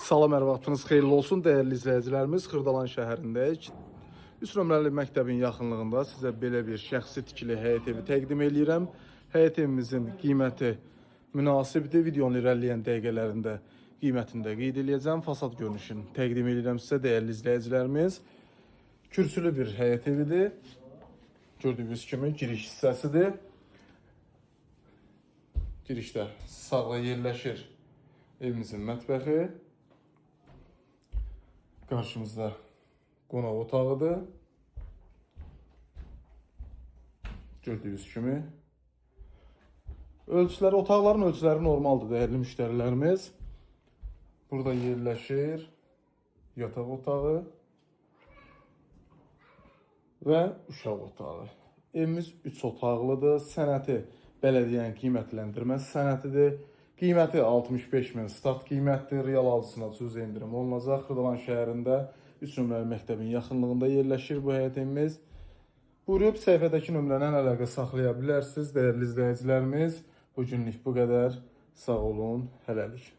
Salam, hər vaxtınız xeyirli olsun, dəyərli izləyicilərimiz. Xırdalan şəhərindəyik. 3 nömrəli məktəbin yaxınlığında sizə belə bir şəxsi tikili həyət evi təqdim edirəm. Həyət evimizin qiyməti münasibdir. Videonun irəliləyən dəqiqələrində qiymətini də qeyd edəcəm. Fasad görünüşünü təqdim edirəm sizə, dəyərli izləyicilərimiz. Kürsülü bir həyət evidir. Gördüyünüz kimi giriş hissəsidir. Girişdə sağda yerləşir evimizin mətbəxi. Qarşımızda qonaq otağıdır. Gördüyünüz kimi. Otaqların ölçüləri normaldır, dəyərli müştərilərimiz. Burada yerləşir yataq otağı və uşaq otağı. Evimiz 3 otaqlıdır. Sənəti bələdiyyənin qiymətləndirməsi sənətidir. Qiyməti 65.000 start qiymətdir. Real alıcısına cüzi endirim olunacaq. Xırdalan şəhərində 3 nömrəli məktəbin yaxınlığında yerləşir bu həyət evimiz. Buyurub səhifədəki nömrədən əlaqə saxlaya bilərsiniz. Dəyərli izləyicilərimiz, bugünlük bu qədər. Sağ olun, hələlik.